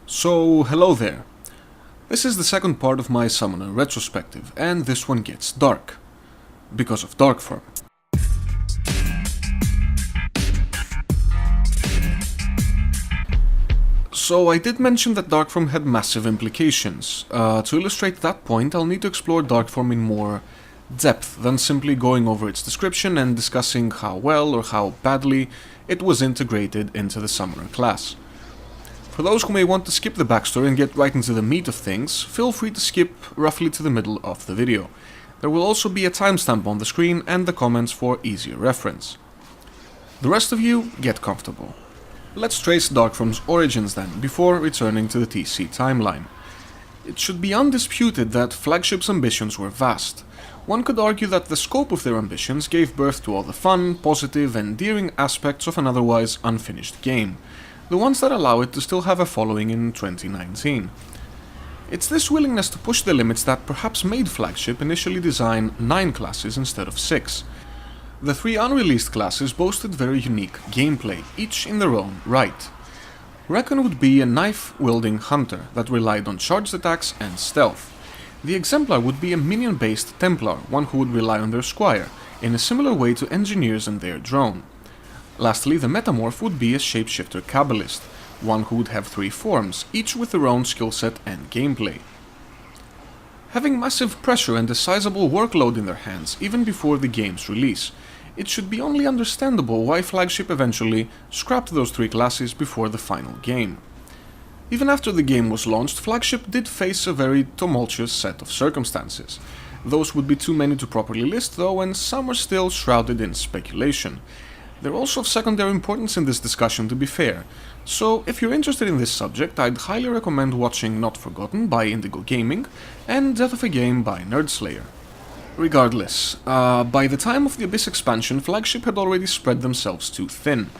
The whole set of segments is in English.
So, hello there. This is the second part of my Summoner retrospective, and this one gets dark. Because of Darkform. So I did mention that Darkform had massive implications. To illustrate that point, I'll need to explore Darkform in more depth than simply going over its description and discussing how well or how badly it was integrated into the Summoner class. For those who may want to skip the backstory and get right into the meat of things, feel free to skip roughly to the middle of the video. There will also be a timestamp on the screen and the comments for easier reference. The rest of you, get comfortable. Let's trace Darkform's origins then, before returning to the TC timeline. It should be undisputed that Flagship's ambitions were vast. One could argue that the scope of their ambitions gave birth to all the fun, positive, endearing aspects of an otherwise unfinished game. The ones that allow it to still have a following in 2019. It's this willingness to push the limits that perhaps made Flagship initially design 9 classes instead of 6. The 3 unreleased classes boasted very unique gameplay, each in their own right. Recon would be a knife-wielding hunter that relied on charged attacks and stealth. The Exemplar would be a minion-based Templar, one who would rely on their squire, in a similar way to engineers and their drone. Lastly, the Metamorph would be a shapeshifter Kabalist, one who would have 3 forms, each with their own skill set and gameplay. Having massive pressure and a sizable workload in their hands even before the game's release, it should be only understandable why Flagship eventually scrapped those 3 classes before the final game. Even after the game was launched, Flagship did face a very tumultuous set of circumstances. Those would be too many to properly list though, and some are still shrouded in speculation. They're also of secondary importance in this discussion, to be fair, so if you're interested in this subject, I'd highly recommend watching Not Forgotten by Indigo Gaming and Death of a Game by Nerdslayer. Regardless, by the time of the Abyss expansion, Flagship had already spread themselves too thin.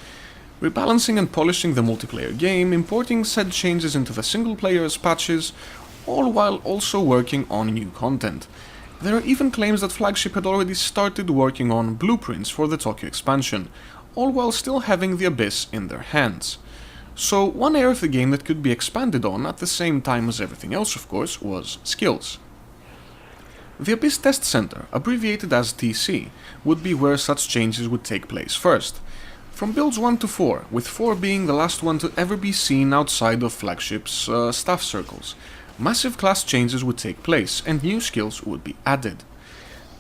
Rebalancing and polishing the multiplayer game, importing said changes into the single player as patches, all while also working on new content. There are even claims that Flagship had already started working on blueprints for the Tokyo expansion, all while still having the Abyss in their hands. So one area of the game that could be expanded on at the same time as everything else, of course, was skills. The Abyss Test Center, abbreviated as TC, would be where such changes would take place first. From builds 1 to 4, with 4 being the last one to ever be seen outside of Flagship's staff circles, massive class changes would take place and new skills would be added.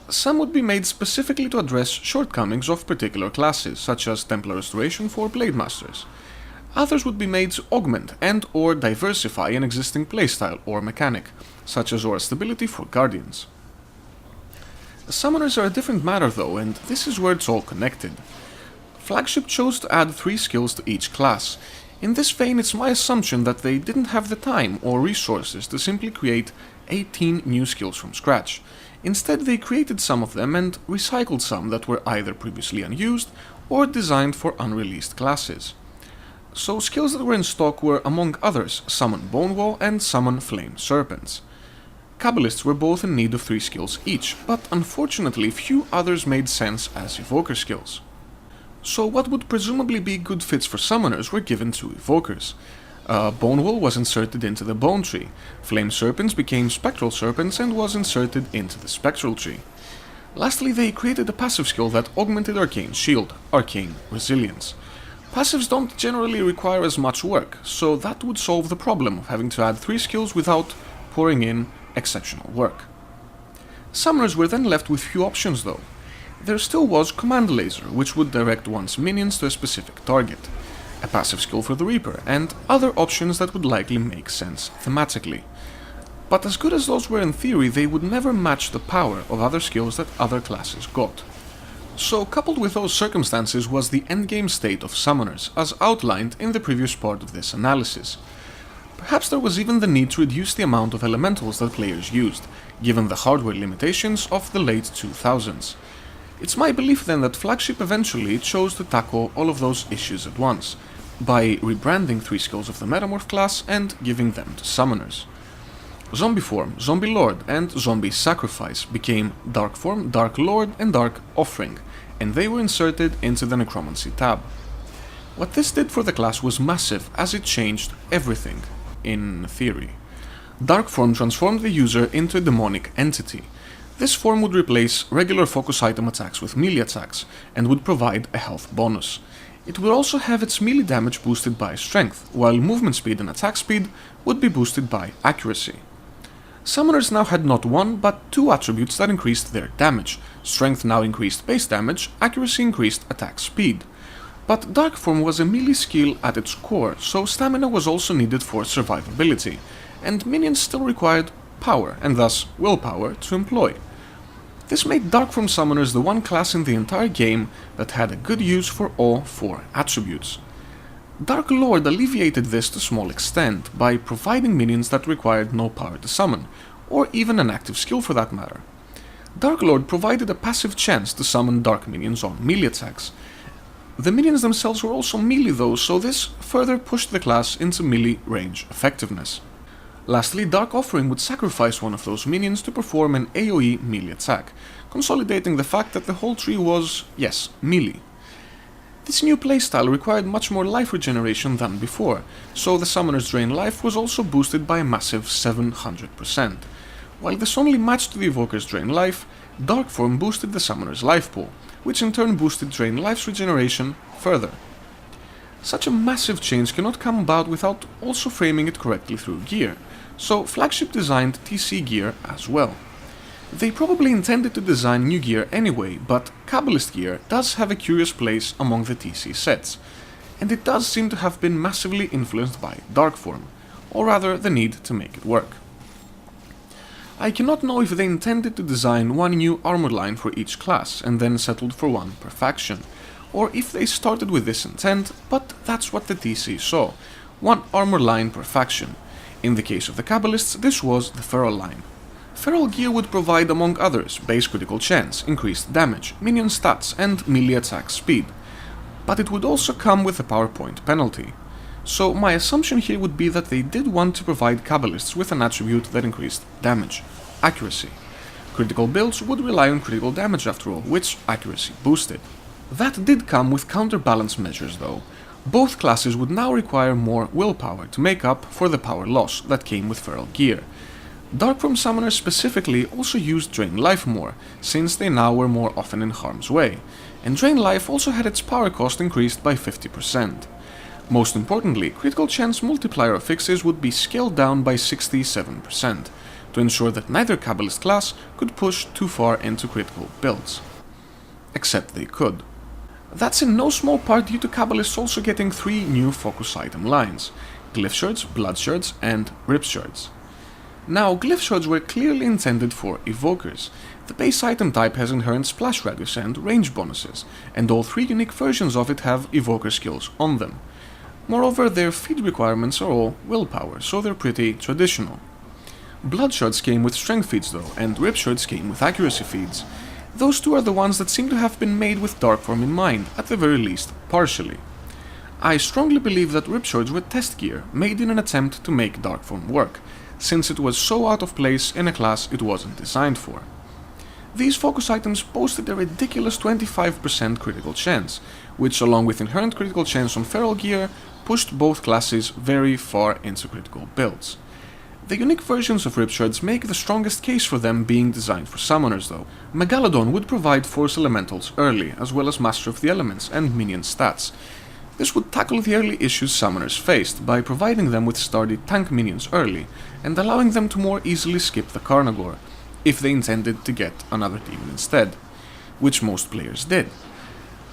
Some would be made specifically to address shortcomings of particular classes, such as Templar Restoration for Blade Masters. Others would be made to augment and or diversify an existing playstyle or mechanic, such as Aura Stability for Guardians. Summoners are a different matter though, and this is where it's all connected. Flagship chose to add 3 skills to each class. In this vein, it's my assumption that they didn't have the time or resources to simply create 18 new skills from scratch. Instead, they created some of them and recycled some that were either previously unused or designed for unreleased classes. So skills that were in stock were, among others, Summon Bonewall and Summon Flame Serpents. Kabalists were both in need of 3 skills each, but unfortunately few others made sense as evoker skills. So what would presumably be good fits for summoners were given to evokers. Bonewall was inserted into the Bone Tree, Flame Serpents became Spectral Serpents and was inserted into the Spectral Tree. Lastly, they created a passive skill that augmented Arcane Shield, Arcane Resilience. Passives don't generally require as much work, so that would solve the problem of having to add 3 skills without pouring in exceptional work. Summoners were then left with few options though. There still was Command Laser, which would direct one's minions to a specific target, a passive skill for the Reaper, and other options that would likely make sense thematically. But as good as those were in theory, they would never match the power of other skills that other classes got. So coupled with those circumstances was the endgame state of summoners, as outlined in the previous part of this analysis. Perhaps there was even the need to reduce the amount of elementals that players used, given the hardware limitations of the late 2000s. It's my belief then that Flagship eventually chose to tackle all of those issues at once, by rebranding 3 skills of the Metamorph class and giving them to summoners. Zombie Form, Zombie Lord, and Zombie Sacrifice became Dark Form, Dark Lord, and Dark Offering, and they were inserted into the Necromancy tab. What this did for the class was massive, as it changed everything. in theory. Darkform transformed the user into a demonic entity. This form would replace regular focus item attacks with melee attacks, and would provide a health bonus. It would also have its melee damage boosted by strength, while movement speed and attack speed would be boosted by accuracy. Summoners now had not one, but two attributes that increased their damage. Strength now increased base damage, accuracy increased attack speed. But Darkform was a melee skill at its core, so stamina was also needed for survivability, and minions still required power, and thus willpower, to employ. This made Darkform summoners the one class in the entire game that had a good use for all four attributes. Dark Lord alleviated this to a small extent by providing minions that required no power to summon, or even an active skill for that matter. Dark Lord provided a passive chance to summon dark minions on melee attacks. The minions themselves were also melee though, so this further pushed the class into melee range effectiveness. Lastly, Dark Offering would sacrifice one of those minions to perform an AoE melee attack, consolidating the fact that the whole tree was, yes, melee. This new playstyle required much more life regeneration than before, so the summoner's drain life was also boosted by a massive 700%. While this only matched the evoker's drain life, Darkform boosted the summoner's life pool, which in turn boosted drain life's regeneration further. Such a massive change cannot come about without also framing it correctly through gear, so Flagship designed TC gear as well. They probably intended to design new gear anyway, but Kabalist gear does have a curious place among the TC sets, and it does seem to have been massively influenced by Darkform, or rather the need to make it work. I cannot know if they intended to design one new armor line for each class and then settled for one per faction, or if they started with this intent, but that's what the TC saw, one armor line per faction. In the case of the Kabalists, this was the Feral line. Feral gear would provide, among others, base critical chance, increased damage, minion stats, and melee attack speed. But it would also come with a power point penalty. So my assumption here would be that they did want to provide Kabalists with an attribute that increased damage, accuracy. Critical builds would rely on critical damage after all, which accuracy boosted. That did come with counterbalance measures though. Both classes would now require more willpower to make up for the power loss that came with Feral gear. Darkform summoners specifically also used Drain Life more, since they now were more often in harm's way, and Drain Life also had its power cost increased by 50%. Most importantly, critical chance multiplier affixes would be scaled down by 67%, to ensure that neither Kabalist class could push too far into critical builds. Except they could. That's in no small part due to Kabalists also getting 3 new focus item lines: Glyph Shards, Blood Shards, and Rip Shards. Now, Glyph Shards were clearly intended for evokers. The base item type has inherent splash radius and range bonuses, and all 3 unique versions of it have evoker skills on them. Moreover, their feed requirements are all willpower, so they're pretty traditional. Blood Shards came with strength feeds though, and Rip Shards came with accuracy feeds. Those two are the ones that seem to have been made with Darkform in mind, at the very least, partially. I strongly believe that Rip Shards were test gear, made in an attempt to make Darkform work, since it was so out of place in a class it wasn't designed for. These focus items boasted a ridiculous 25% critical chance, which along with inherent critical chance on Feral gear, pushed both classes very far into critical builds. The unique versions of Rip Shards make the strongest case for them being designed for summoners though. Megalodon would provide Force Elementals early, as well as Master of the Elements and minion stats. This would tackle the early issues summoners faced by providing them with sturdy tank minions early, and allowing them to more easily skip the Carnagor, if they intended to get another demon instead, which most players did.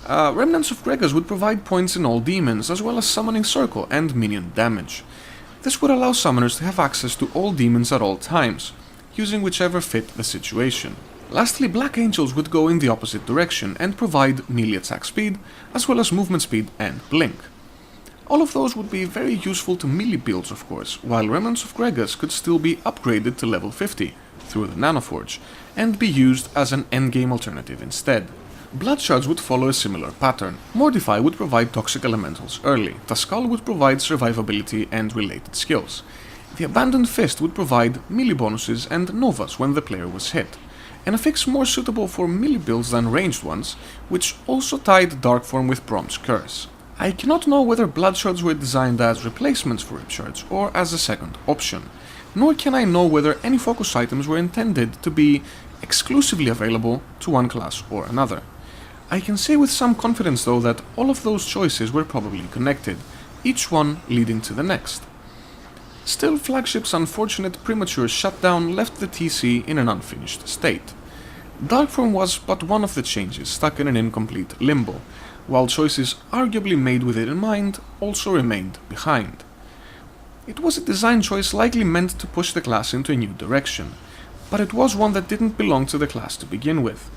Remnants of Gregas would provide points in all demons, as well as Summoning Circle and minion damage. This would allow summoners to have access to all demons at all times, using whichever fit the situation. Lastly, Black Angels would go in the opposite direction and provide melee attack speed, as well as movement speed and blink. All of those would be very useful to melee builds of course, while Remnants of Gregas could still be upgraded to level 50 through the Nanoforge, and be used as an endgame alternative instead. Blood Shards would follow a similar pattern. Mortify would provide toxic elementals early, Tascal would provide survivability and related skills. The Abandoned Fist would provide melee bonuses and novas when the player was hit, an affix more suitable for melee builds than ranged ones, which also tied Darkform with Brom's Curse. I cannot know whether blood shards were designed as replacements for rip shards or as a second option, nor can I know whether any focus items were intended to be exclusively available to one class or another. I can say with some confidence though that all of those choices were probably connected, each one leading to the next. Still, Flagship's unfortunate premature shutdown left the TC in an unfinished state. Darkform was but one of the changes stuck in an incomplete limbo, while choices arguably made with it in mind also remained behind. It was a design choice likely meant to push the class into a new direction, but it was one that didn't belong to the class to begin with.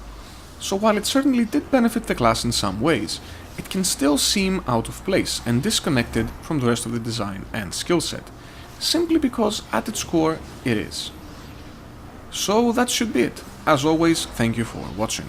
So while it certainly did benefit the class in some ways, it can still seem out of place and disconnected from the rest of the design and skill set, simply because at its core it is. So that should be it. As always, thank you for watching.